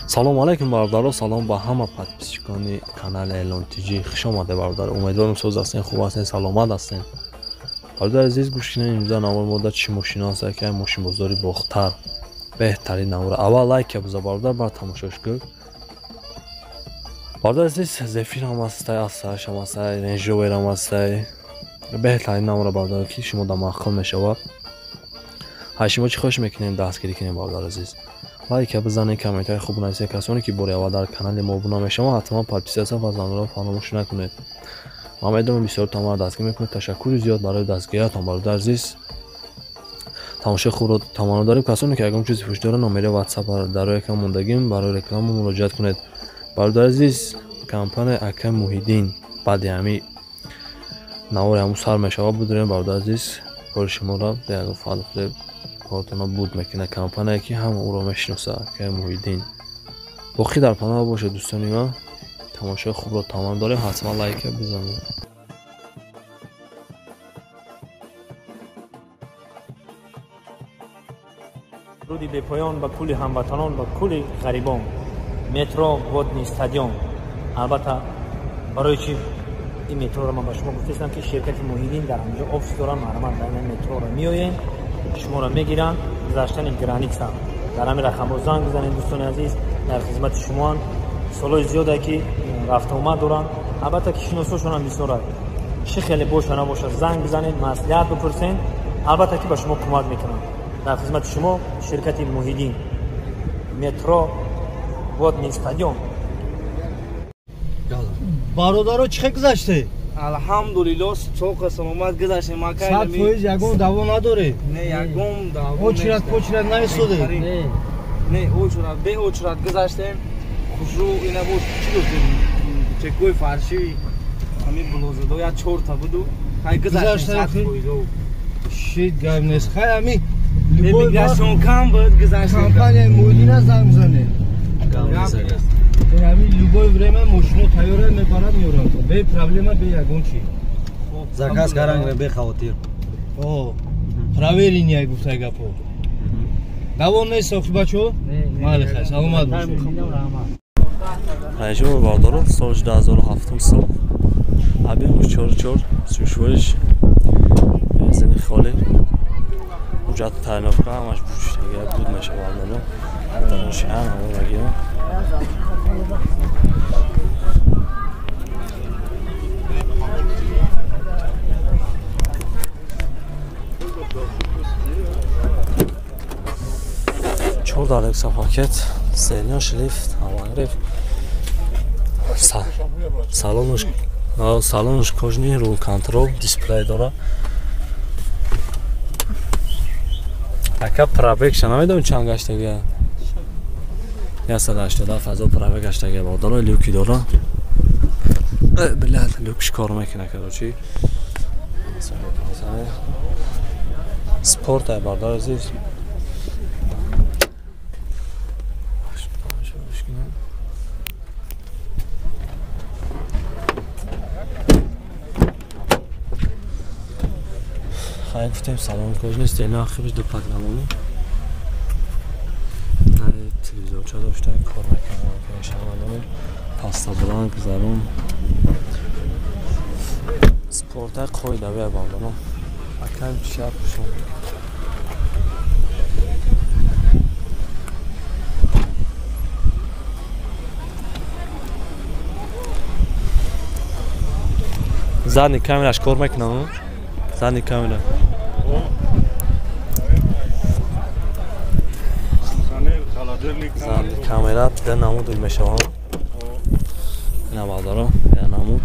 салом алайкум бародаро, салом ба ҳама подписчикони канали Эълони Тиҷӣ. Хуш омадед бародаро. Умедворам соз ҳастен, хуб ҳастен, саломат ҳастен. бародаро азиз, гӯш кунед. имрӯза навбар мода чӣ мошина аст, яке мошинбозори бохтар, беҳтарин навра. аввал лайк биза бародар, баъд тамошош кун. бародар азиз, зефир ҳам ҳастай, асаш ҳам ҳастай, Range Rover ҳам ҳастай. беҳтарин навра бародар ки шумо дар маққал мешавад. ҳай шумо чӣ хоҳиш мекунед дастгирӣ кунед бародар азиз? лайк бизанед, комментарий хуб нависед. касоне ки бори аввал дар канали мо обуна мешаванд, ҳатман подписатсия ва зангаро фаромӯш накунед. ман медонам бисёртон мара дастгир мекунед. ташаккури зиёд барои дастгириятон бародар азиз. тамошои хубро тамоно дорем. касоне ки ягон чизи пӯш дорад, номери WhatsApp дар якам мондагим барои реклама муроҷиат кунед. бародар азиз, компания Ака Муҳиддин баъди ҳамин навори ҳамун сар мешавад будем бародар азиз. кори шуморо ягон фаъл кортона буд мекунад. компания ки ҳама ӯро мешиносад, Ака Муҳиддин. боқӣ дар паноҳ бошед дӯстони ман. тамошои хубро тамоно дорем. ҳатман лайк бизанед. руди бепоён ба кули ҳамватанон, ба кули ғарибон. метро водни стадион. албатта барои чӣ این مترو رو من به شما گفتم که شرکت موحدین در اونجا آفیس دارن. محرمان در این مترو رو میآیین، شما رو میگیرن، گذاشتن گرانیت هم در همین رقم رو زنگ بزنید. دوستان عزیز، در خدمت شما سالای زیاده که رفت آمد دارن. البته که شناساشون هم بسیاره، چه خیلی باشه نباشه زنگ بزنید، مصلحت بپرسین، البته که به شما کمک میکنن. در خدمت شما شرکت موحدین، مترو водный стадион. бародаро чӣ гузаште? алҳамдулиллоҳ соқ саломат гузаштем. сад фоиз ягон даво надоре? не ягон даво. очрат почрат наистоде? не очрат бе очрат гузаштем. хушрӯ ина буд чӣ гуфтем? чекои фарши ҳамин блозадо я чорта буду. ҳай гузаштем сад фоиз. шит гап нест. хай ҳамин миграшон кам буд гузаштем. компания Муҳиддина занг бизанед. ҳамин любое время мошино тайёра мебарад меорад. бе проблема, бе ягон чӣ. заказ каранг бе хавотир. проверение гуфтаи гапо. давон нест охи бачаҳо? майли хай, саломат бошед. ҳайҷо бародаро, соли 2007 сол. абе 44 сушвоиш бензини холӣ. ҳуҷҷат тайиновка ҳамаш буштага буд мешавад. ну дарошан ҳамагиён чор дарекса пакет, сенёш лифт, ҳавариф, салонуш кожни, рул контрол, дисплей дора. ака пробег шанавидам чанд гаштагия? 180 фазо пробег гаштагия бародаро. люки дора. блядь, люкш кор мекунад короче. спорт ай бародаро азиз. хай гуфтем салон кожни, стени ахириш ду программони. телевизорча дошта, кор мекунад, шамалони, паста бланк, зарум. спортай қоидавия бародаро. акам шаб шум. задни камераш кор мекунад. задни камера. задни камера да намуд мешавад. ина бародаро, я намуд.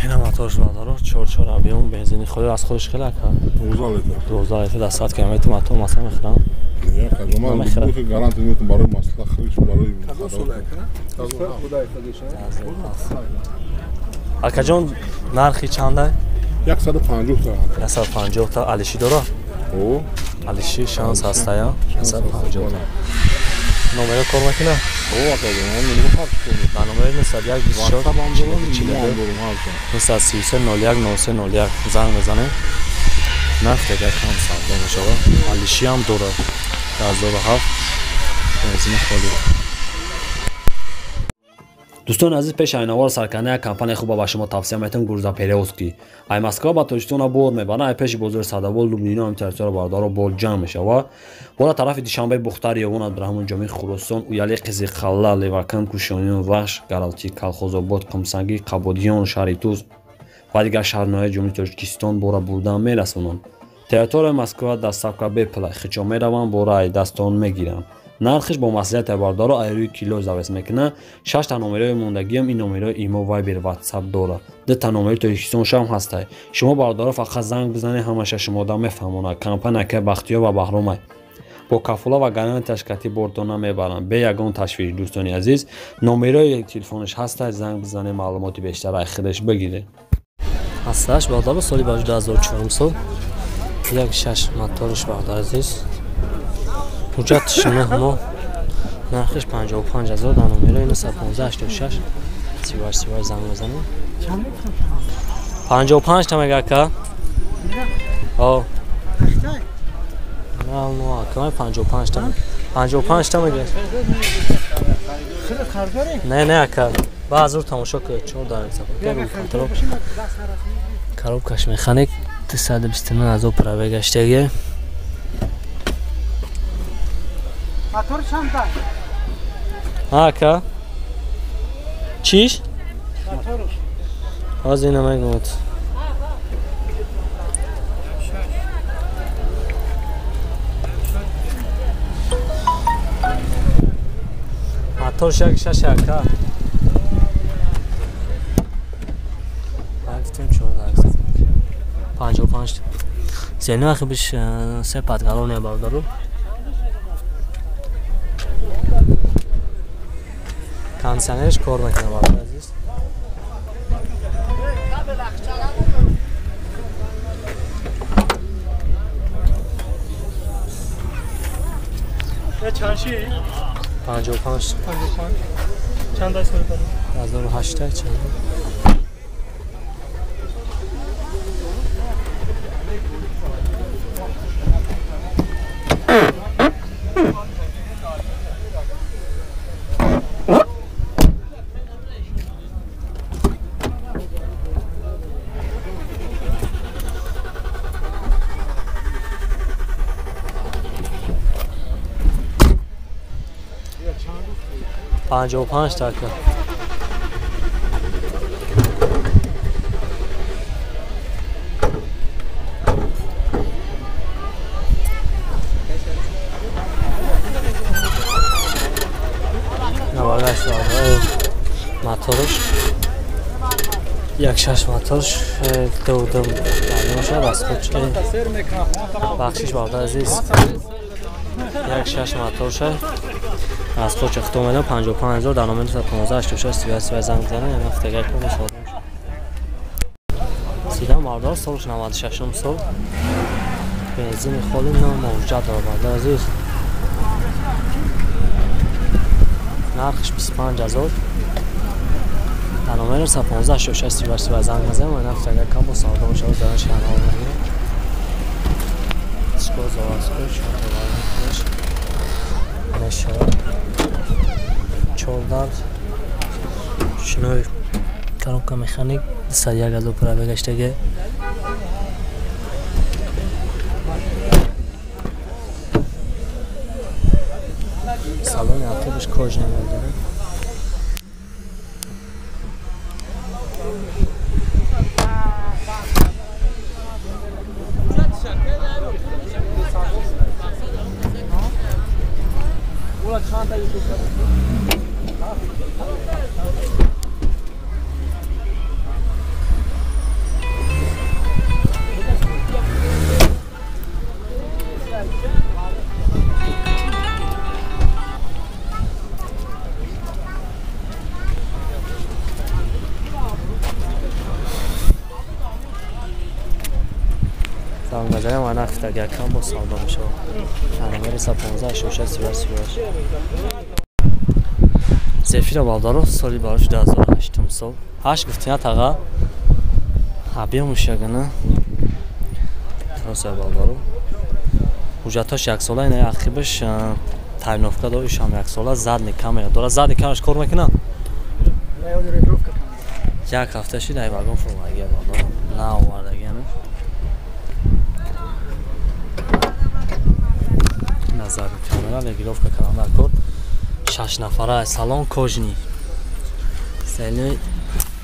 اینا موتورش بردارو 4 объем بنزینی خود از خودش خیلی کرد 12 لیتر در ساعت کیلومتر موتور مثلا میخرم гарант میتونم برای مصلح خریدش برای الکجان نرخی چنده 150 تا 150 تا علیشی داره او علیشی شانس هست یا 150 تا نمره کار میکنه او آقا من نمیخوام برنامه نیست 124 933 01 93 01 زنگ بزنه نفت اگر کم سودا میشه علیشی هم داره 2007 بنزین خالی دوستان عزیز پیش اینوار سرکنه کمپانی خوب با شما توصیه میتونم گروزا پیروسکی ای مسکا با توشتونا بور میبرن ای پیش بزرگ صداول لوبنینا هم ترسر باردار و بول جمع میشه و بالا طرف دیشنبه بختار یوان ابراهیم جمی خراسان و یالی قزی خلا لیواکن کوشانیون وحش گالتی کالخوز آباد قمسنگی قبودیان شریتوز و دیگر شهرهای جمهوری تاجیکستان بورا بردن میرسونن تئاتر مسکو دستاکا به پلای خچو میروان بورا دستان میگیرن نرخش با مسئولیت باردار و ایروی کیلو زوست میکنه 6 تا نمره موندگی هم این نمره ایمو وایبر واتساپ داره 2 تا نمره تلویزیون شام هسته شما باردار فقط زنگ بزنید همش شما دا میفهمونه کمپانی که بختیار و بهرام با کفولا و گران تشکیلاتی بردونا میبرن به یگان تشویق دوستانی عزیز نمره تلفنش هسته زنگ بزنید معلومات بیشتر از خودش بگیرید هستش باردار سالی باج 2004 سال یک 6 موتورش باردار عزیز حجتش نه همه نرخش 55,000 در نمره اینو 11586 سیوار زنگ بزنیم 55 تا میگه که آه نه اونو که 55 تا 55 تا میگه نه که بعض رو تماشا که 4 دارم سفر کاروب کش میخانیک 329 از او پرا بگشتگی موتور چند تا؟ ها که چیش؟ موتورش از اینه میگم موتورش یک 6 که گفتیم 14 55 زینو اخی بش 3 پادگالونه باردارو کانسنرش کار میکنه باید عزیز چندشی؟ 55 چند دست کنید؟ 2008 چند 55 تا که نوارش موتورش یک 6 موتورش دودم دانیمشه بس خود بخشش باردار عزیز یک 6 موتورشه از خود چخت اومدن 55,000 در نمره 11586 زنگ زنه این هفته اگر کنه ساده میشه سیدم باردار سالش 96 سال بنزین خالی نه موجود داره باردار عزیز نرخش 25,000 در نمره 11586 زنگ زنه این هفته اگر کنه ساده میشه و زنش کنه سکو زواسکو نشه چولدار شنوی کاروبکا مکانیک 101 پورا بگشتگی سالن اتوبوس کج نمیده چند تا زنگ من نخت اگر کم با سالدا میشه تنمه ریسا 15 شوشه 38 زفیر بالدارو سالی باروش 2008 سال 8 گفتین تاقا حبیه موشگنه تراسه بالدارو حجتاش یک ساله اینه اخیبش ترینافکا داریش هم یک ساله زد نکمه داره زد نکمش کار میکنه یک هفته شید ای واگن فرمایگه بالدارو نه آوردگی همه نظر کاملا لگیروفکا کنم در کرد 6 نفره سالن کوژنی سیلی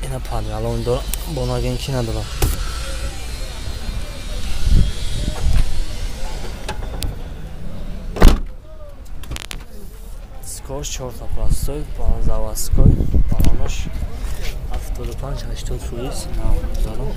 اینا پانگالون داره باناگین کی نداره سکوش 4 تا پلاستوی 15 واسکوی بالانش 75 80 فویس نام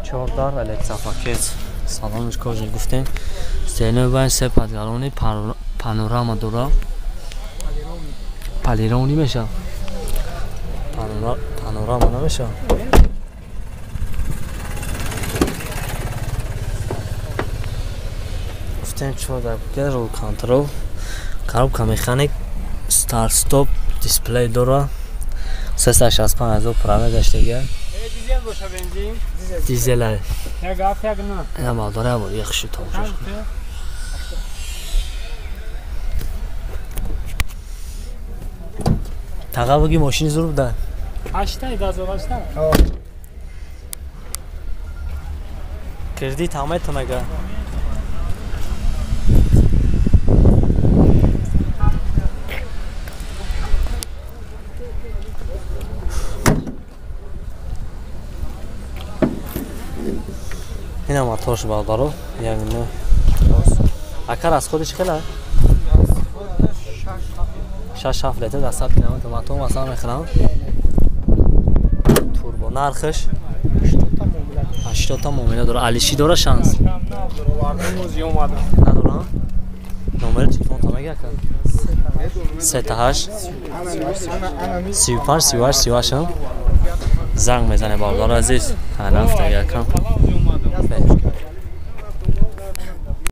4 دار الکترا پاکت سالانش کوژنی گفتیم سیلی باید 3 پانگالونی پانوراما داره پالیرونی میشه پانوراما نمیشه گفتیم چرا در رول کنترل کاروبکا مکانیک استارت استاپ دیسپلی داره 365,000 پرامه داشتگی دیزل باشه بنزین دیزل یک گاف یک نه اینا مالداره بود یک شو تموم شد تاقا بگی ماشین زور بده 8 تا 18 کردی تمام تو مگه اینا موتورش بالدارو یعنی نه اکر از خودش خیلی 6 لیتر در 100 کیلومتر موتور مثلا میخرم توربو نرخش 80 تا معامله داره علیشی داره شانس نداره نمره تلفن تا مگه کن 38 35 38 38 زنگ میزنه بالدار عزیز هر هفته یک کم